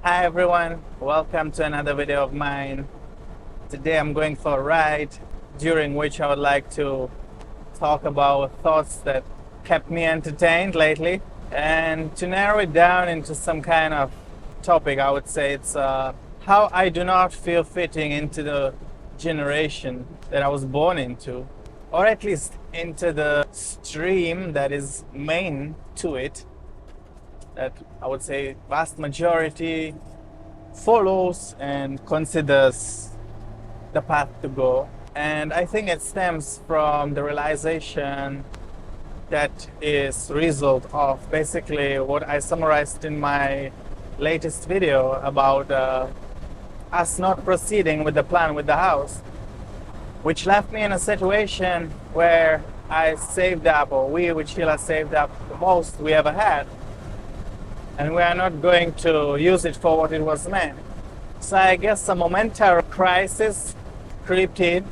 Hi everyone, welcome to another video of mine. Today I'm going for a ride during which I would like to talk about thoughts that kept me entertained lately. And to narrow it down into some kind of topic, I would say it's how I do not feel fitting into the generation that I was born into, or at least into the stream that is main to it, that I would say vast majority follows and considers the path to go. And I think it stems from the realization that is result of basically what I summarized in my latest video about us not proceeding with the plan with the house, which left me in a situation where I saved up, or we with Sheila saved up the most we ever had, and we are not going to use it for what it was meant. So I guess a momentary crisis crept in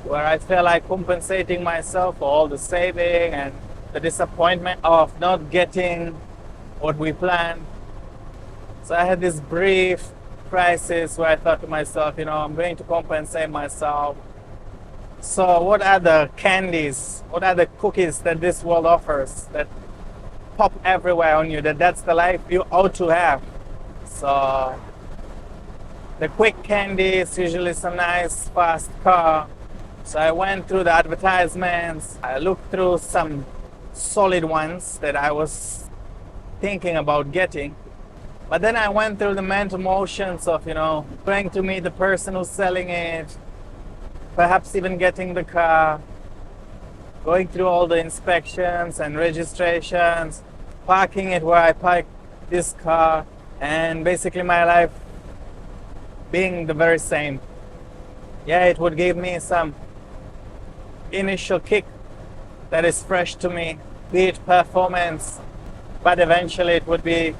where I felt like compensating myself for all the saving and the disappointment of not getting what we planned. So I had this brief crisis where I thought to myself, I'm going to compensate myself. So what are the candies, what are the cookies that this world offers that pop everywhere on you, that's the life you ought to have? So the quick candy is usually some nice fast car. So I went through the advertisements, I looked through some solid ones that I was thinking about getting, but then I went through the mental motions of going to meet the person who's selling it, perhaps even getting the car, going through all the inspections and registrations, parking it where I parked this car, and basically my life being the very same. Yeah, it would give me some initial kick that is fresh to me, be it performance, but eventually it would be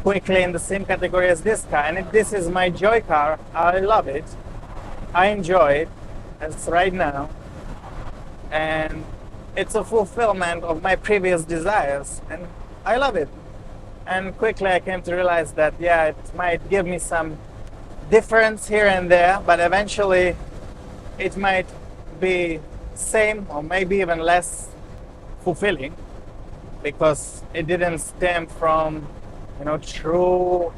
quickly in the same category as this car. And if this is my joy car, I love it, I enjoy it as right now, and it's a fulfillment of my previous desires, and I love it. And quickly I came to realize that it might give me some difference here and there, but eventually it might be same or maybe even less fulfilling, because it didn't stem from true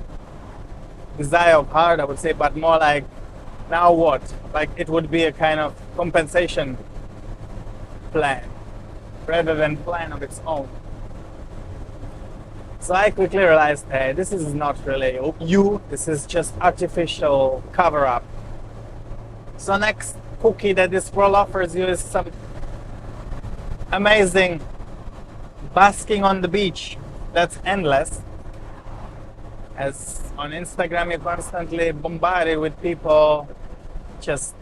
desire of heart, I would say, but more like, now what? Like it would be a kind of compensation plan rather than plan of its own. So I quickly realized, hey, this is not really you, this is just artificial cover-up. So next cookie that this world offers you is some amazing basking on the beach that's endless. As on Instagram you're constantly bombarded with people just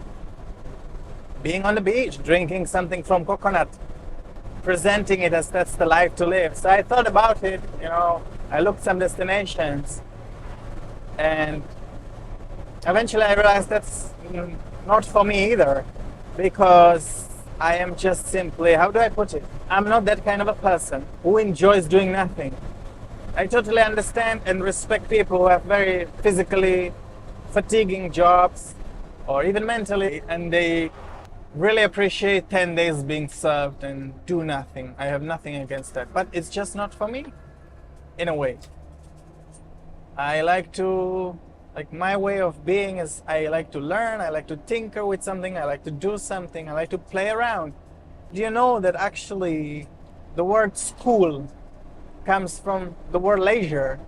being on the beach, drinking something from coconut, presenting it as that's the life to live. So I thought about it, I looked some destinations, and eventually I realized that's not for me either, because I am just simply, how do I put it? I'm not that kind of a person who enjoys doing nothing. I totally understand and respect people who have very physically fatiguing jobs, or even mentally, and they really appreciate 10 days being served and do nothing. I have nothing against that, but it's just not for me, in a way. I like my way of being is I like to learn, I like to tinker with something, I like to do something, I like to play around. Do you know that actually the word school comes from the word leisure?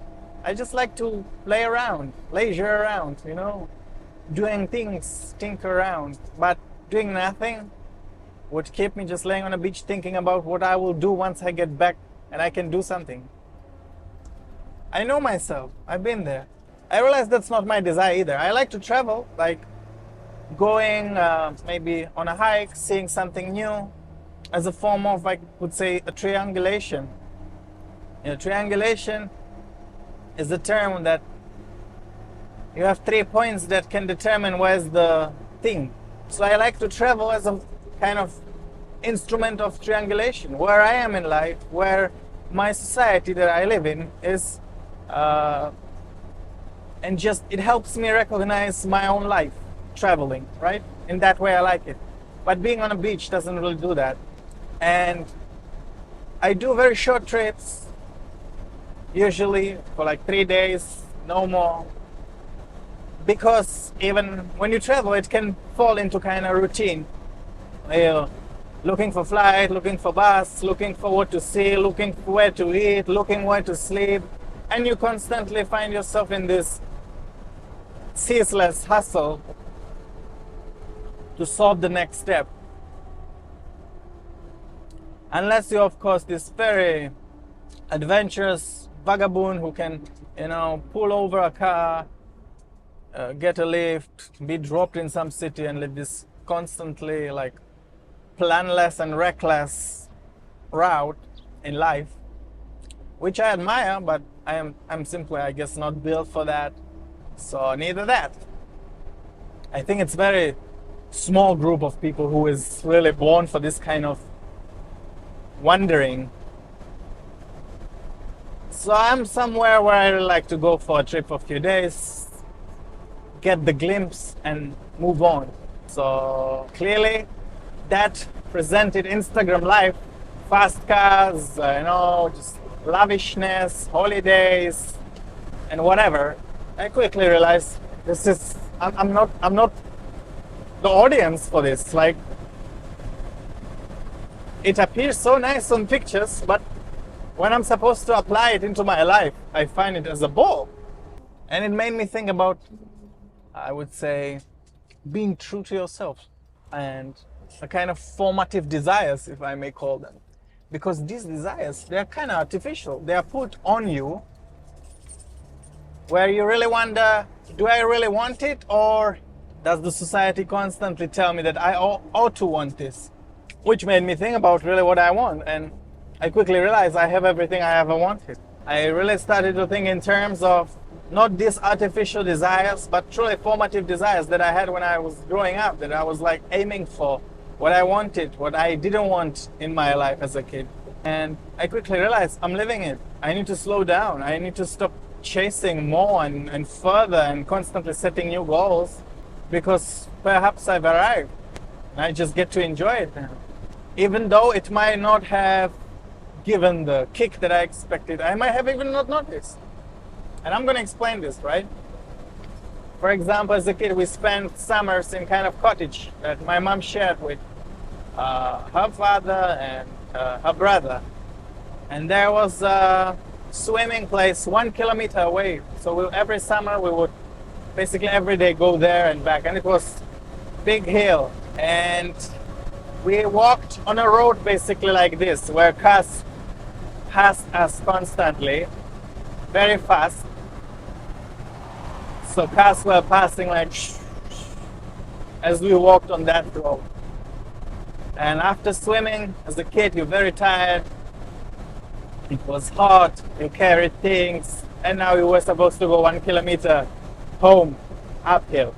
I just like to play around, leisure around, doing things, tinker around, but doing nothing would keep me just laying on a beach thinking about what I will do once I get back and I can do something. I know myself, I've been there. I realize that's not my desire either. I like to travel, like going maybe on a hike, seeing something new, as a form of, I would say, a triangulation. Triangulation is the term that you have 3 points that can determine where's the thing. So I like to travel as a kind of instrument of triangulation, where I am in life, where my society that I live in is and just it helps me recognize my own life traveling, right? In that way I like it. But being on a beach doesn't really do that. And I do very short trips, usually for like 3 days, no more. Because even when you travel, it can fall into kind of routine. You're looking for flight, looking for bus, looking for what to see, looking for where to eat, looking where to sleep. And you constantly find yourself in this ceaseless hustle to solve the next step. Unless you're, of course, this very adventurous vagabond who can, pull over a car, get a lift, be dropped in some city and live this constantly like planless and reckless route in life, which I admire, but I'm simply, I guess, not built for that. So neither that. I think it's very small group of people who is really born for this kind of wandering. So I'm somewhere where I like to go for a trip for a few days, get the glimpse and move on. So clearly that presented Instagram life, fast cars, just lavishness, holidays and whatever. I quickly realized I'm not the audience for this. Like, it appears so nice on pictures, but when I'm supposed to apply it into my life, I find it as a bore. And it made me think about, I would say, being true to yourself and a kind of formative desires, if I may call them. Because these desires, they're kind of artificial. They are put on you where you really wonder, do I really want it? Or does the society constantly tell me that I ought to want this? Which made me think about really what I want. And I quickly realized I have everything I ever wanted. I really started to think in terms of not these artificial desires, but truly formative desires that I had when I was growing up, that I was like aiming for, what I wanted, what I didn't want in my life as a kid. And I quickly realized I'm living it. I need to slow down. I need to stop chasing more and further and constantly setting new goals, because perhaps I've arrived and I just get to enjoy it now. Even though it might not have given the kick that I expected, I might have even not noticed. And I'm going to explain this, right? For example, as a kid, we spent summers in kind of cottage that my mom shared with her father and her brother. And there was a swimming place 1 kilometer away. So every summer we would basically every day go there and back. And it was big hill. And we walked on a road basically like this, where cars passed us constantly, very fast. So cars were passing like as we walked on that road. And after swimming, as a kid, you're very tired. It was hot, you carried things, and now you were supposed to go 1 kilometer home, uphill,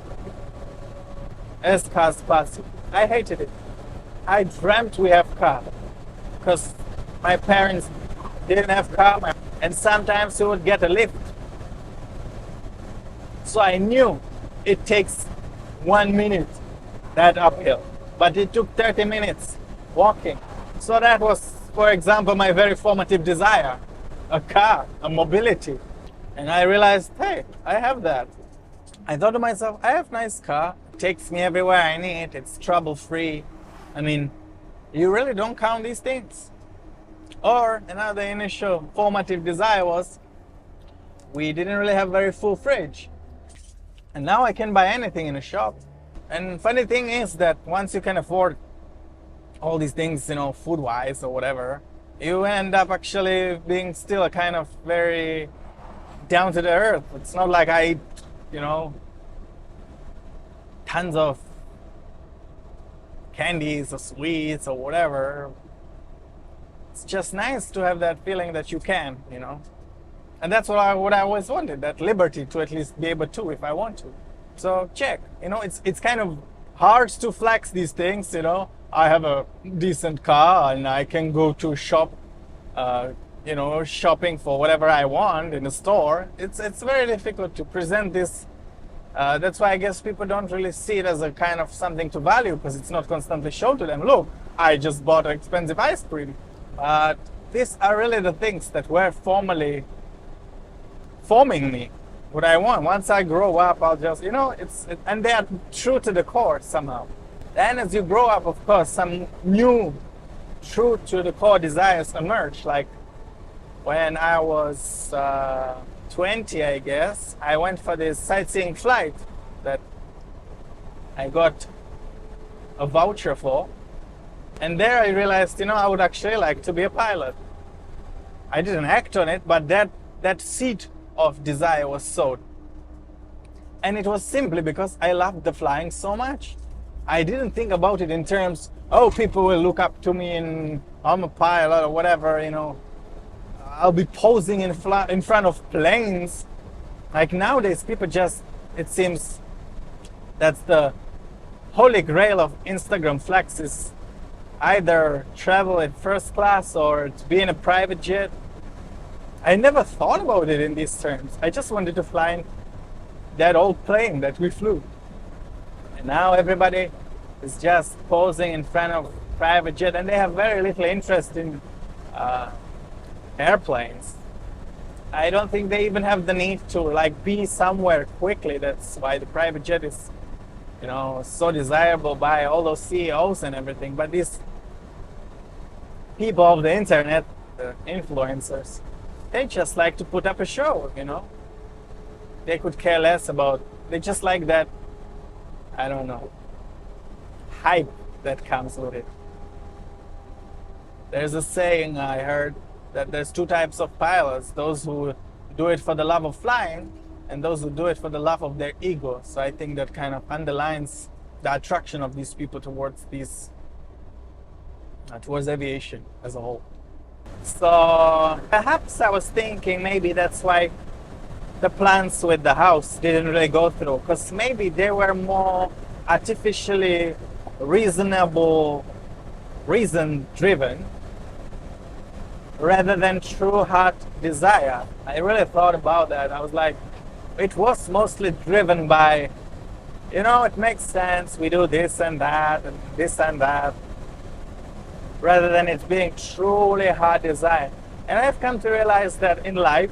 as cars passed. I hated it. I dreamt we have car, because my parents didn't have car, and sometimes we would get a lift. So I knew it takes 1 minute, that uphill, but it took 30 minutes walking. So that was, for example, my very formative desire, a car, a mobility. And I realized, hey, I have that. I thought to myself, I have a nice car, it takes me everywhere I need, it's trouble-free. I mean, you really don't count these things. Or another initial formative desire was, we didn't really have very full fridge. And now I can buy anything in a shop. And funny thing is that once you can afford all these things, food-wise or whatever, you end up actually being still a kind of very down to the earth. It's not like I eat, tons of candies or sweets or whatever. It's just nice to have that feeling that you can, And that's what I always wanted, that liberty to at least be able to if I want to. So check, it's kind of hard to flex these things, I have a decent car and I can go to a shop shopping for whatever I want in the store, it's very difficult to present this. That's why I guess people don't really see it as a kind of something to value, because it's not constantly shown to them. Look, I just bought an expensive ice cream. But these are really the things that were formally forming me, what I want. Once I grow up, I'll just, and they are true to the core somehow. Then as you grow up, of course, some new true to the core desires emerge. Like when I was 20, I guess, I went for this sightseeing flight that I got a voucher for. And there I realized, I would actually like to be a pilot. I didn't act on it, but that seed of desire was sowed. And it was simply because I loved the flying so much. I didn't think about it in terms, people will look up to me and I'm a pilot or whatever, I'll be posing in front of planes. Like nowadays, people just, it seems that's the holy grail of Instagram flex, is either travel in first class or to be in a private jet. I never thought about it in these terms. I just wanted to fly in that old plane that we flew. And now everybody is just posing in front of private jet, and they have very little interest in airplanes. I don't think they even have the need to be somewhere quickly. That's why the private jet is, so desirable by all those CEOs and everything. But these people of the internet, the influencers, they just like to put up a show, They could care less about, they just like that, I don't know, hype that comes with it. There's a saying I heard that there's two types of pilots: those who do it for the love of flying and those who do it for the love of their ego. So I think that kind of underlines the attraction of these people towards towards aviation as a whole. So perhaps I was thinking maybe that's why the plans with the house didn't really go through, because maybe they were more artificially reason driven rather than true heart desire. I really thought about that. I was like, it was mostly driven by, it makes sense, we do this and that and this and that, rather than it being truly heart desire. And I've come to realize that in life,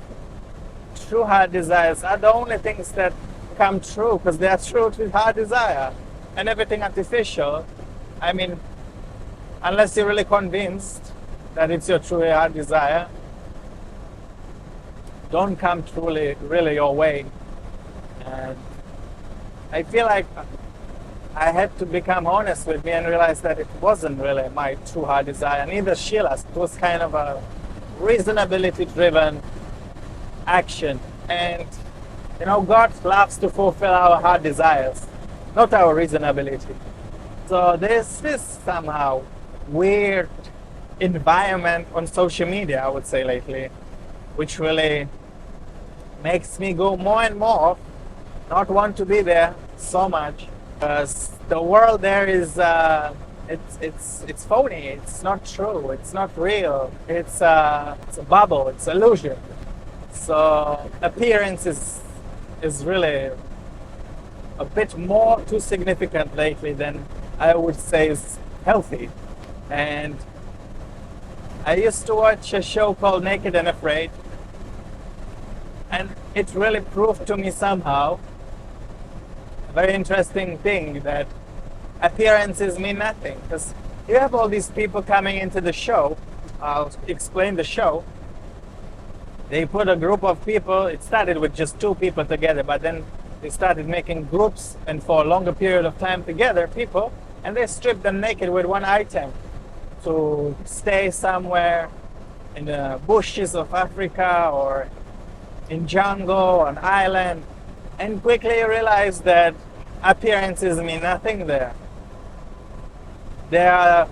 true heart desires are the only things that come true, because they are true to heart desire. And everything artificial, unless you're really convinced that it's your true heart desire, don't come truly, really your way. And I feel like I had to become honest with me and realize that it wasn't really my true heart desire, neither Sheila's. It was kind of a reasonability-driven action. And, God loves to fulfill our heart desires, not our reasonability. So there's this somehow weird environment on social media, I would say, lately, which really makes me go more and more not want to be there so much, because the world there is it's phony, it's not true, it's not real, it's a bubble, it's illusion. So appearance is really a bit more too significant lately than I would say is healthy. And I used to watch a show called Naked and Afraid, and it really proved to me somehow a very interesting thing, that appearances mean nothing. Because you have all these people coming into the show. I'll explain the show. They put a group of people, it started with just two people together, but then they started making groups, and for a longer period of time together, people, and they stripped them naked with one item to stay somewhere in the bushes of Africa or in jungle, an island, and quickly realized that appearances mean nothing there. There are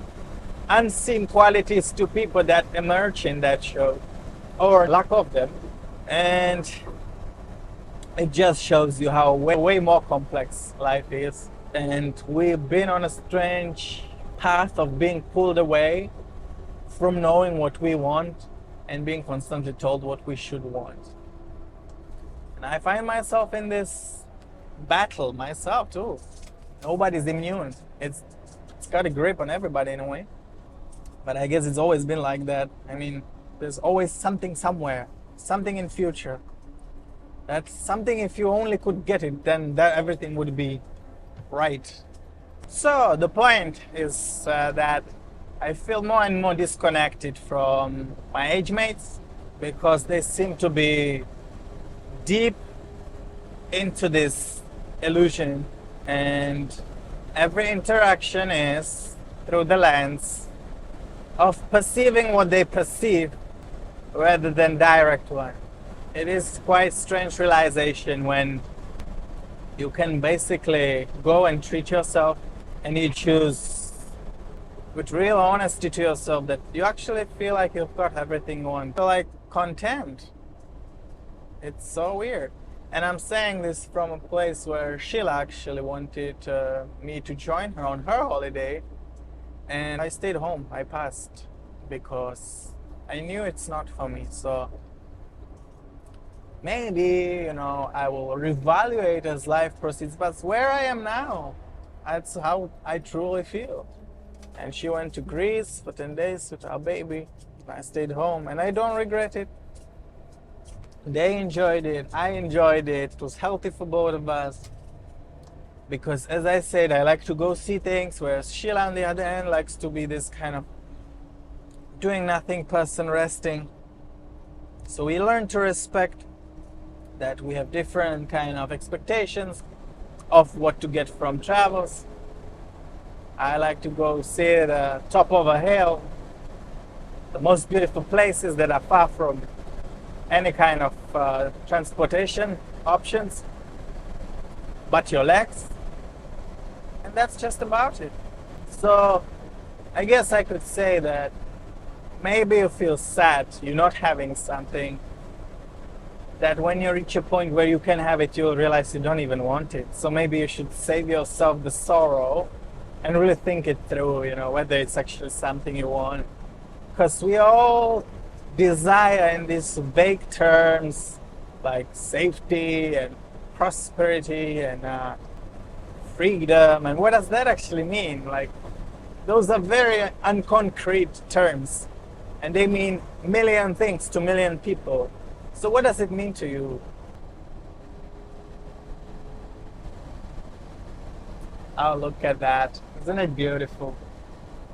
unseen qualities to people that emerge in that show, or lack of them, and it just shows you how way more complex life is. And we've been on a strange path of being pulled away from knowing what we want and being constantly told what we should want. And I find myself in this battle myself too. Nobody's immune. It's got a grip on everybody in a way. But I guess it's always been like that. I mean, there's always something somewhere, something in future. That's something, if you only could get it, then that everything would be right. So the point is that I feel more and more disconnected from my age mates because they seem to be deep into this illusion, and every interaction is through the lens of perceiving what they perceive rather than direct one. It is quite strange realization when you can basically go and treat yourself and you choose with real honesty to yourself that you actually feel like you've got everything you want. Feel like content. It's so weird. And I'm saying this from a place where Sheila actually wanted me to join her on her holiday. And I stayed home. I passed because I knew it's not for me. So maybe, I will reevaluate as life proceeds. But where I am now, that's how I truly feel. And she went to Greece for 10 days with our baby. I stayed home and I don't regret it. They enjoyed it. I enjoyed it. It was healthy for both of us. Because as I said, I like to go see things, whereas Sheila on the other hand likes to be this kind of doing nothing person, resting. So we learn to respect that we have different kind of expectations of what to get from travels. I like to go see the top of a hill, the most beautiful places that are far from any kind of transportation options but your legs, and that's just about it. So I guess I could say that maybe you feel sad you're not having something, that when you reach a point where you can have it, you'll realize you don't even want it. So maybe you should save yourself the sorrow and really think it through, whether it's actually something you want. Because we all desire in these vague terms like safety and prosperity and freedom. And what does that actually mean? Like, those are very unconcrete terms and they mean million things to million people. So what does it mean to you? Oh, look at that. Isn't it beautiful?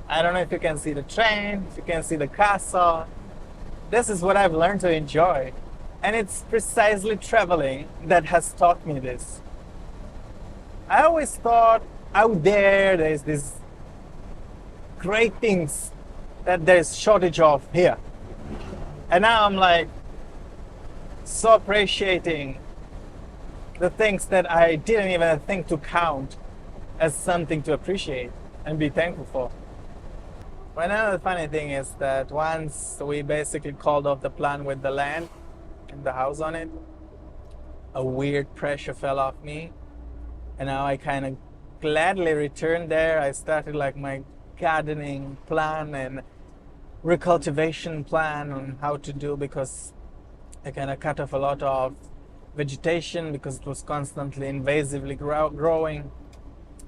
I don't know if you can see the train, if you can see the castle. This is what I've learned to enjoy. And it's precisely traveling that has taught me this. I always thought out there's these great things that there's shortage of here. And now I'm like so appreciating the things that I didn't even think to count as something to appreciate and be thankful for. Well, another funny thing is that once we basically called off the plan with the land and the house on it, a weird pressure fell off me, and now I kind of gladly returned there. I started like my gardening plan and recultivation plan on how to do, because I kind of cut off a lot of vegetation because it was constantly invasively growing,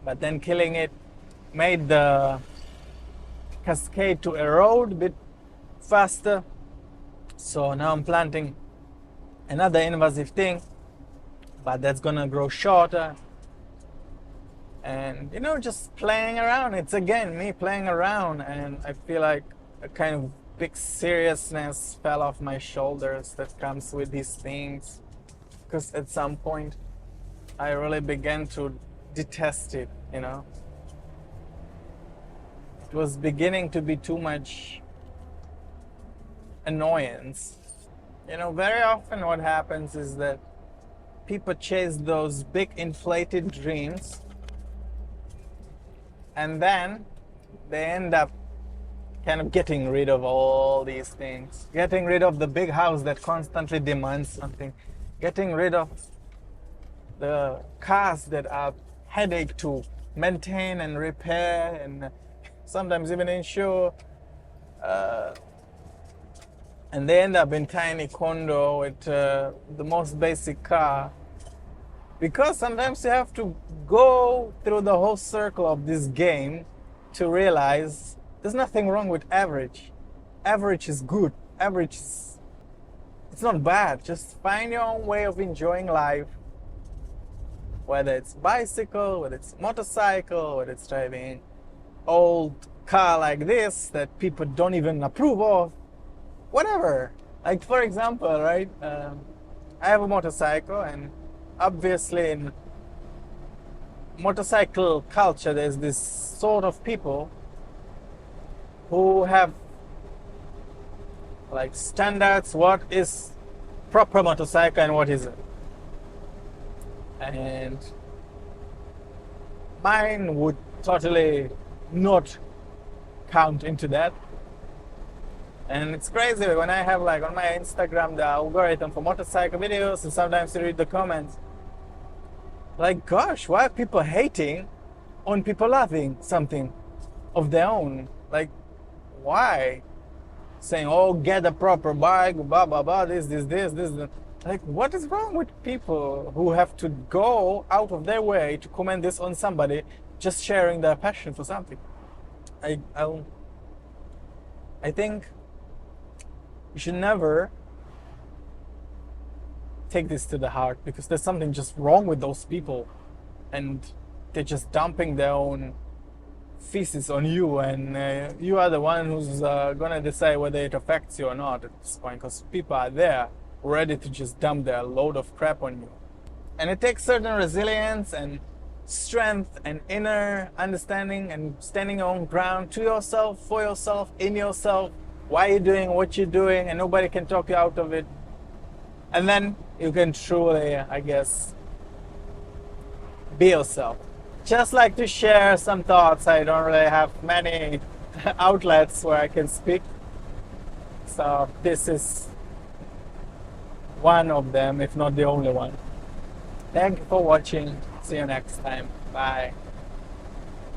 but then killing it made the cascade to erode a bit faster. So now I'm planting another invasive thing, but that's gonna grow shorter. And just playing around. It's again me playing around, and I feel like a kind of big seriousness fell off my shoulders that comes with these things, because at some point I really began to detest it. It was beginning to be too much annoyance. Very often what happens is that people chase those big inflated dreams, and then they end up kind of getting rid of all these things, getting rid of the big house that constantly demands something, getting rid of the cars that are headache to maintain and repair and sometimes even insure, and they end up in tiny condo with the most basic car, because sometimes you have to go through the whole circle of this game to realize there's nothing wrong with average. Average is good. Average is, it's not bad. Just find your own way of enjoying life, whether it's bicycle, whether it's motorcycle, whether it's driving old car like this that people don't even approve of, whatever. Like, for example, right, I have a motorcycle, and obviously in motorcycle culture there's this sort of people who have like standards, what is proper motorcycle and what isn't. And mine would totally not count into that. And it's crazy when I have like on my Instagram the algorithm for motorcycle videos, and sometimes you read the comments like, gosh, why are people hating on people loving something of their own? Like, why? Saying, oh, get a proper bike, blah blah blah, this. Like, what is wrong with people who have to go out of their way to comment this on somebody just sharing their passion for something? I think you should never take this to the heart, because there's something just wrong with those people, and they're just dumping their own feces on you, and you are the one who's gonna decide whether it affects you or not at this point, because people are there ready to just dump their load of crap on you. And it takes certain resilience and strength and inner understanding and standing your own ground to yourself, for yourself, in yourself, why you're doing what you're doing, and nobody can talk you out of it. And then you can truly, I guess, be yourself. Just like to share some thoughts. I don't really have many outlets where I can speak, so this is one of them, if not the only one. Thank you for watching. See you next time. Bye.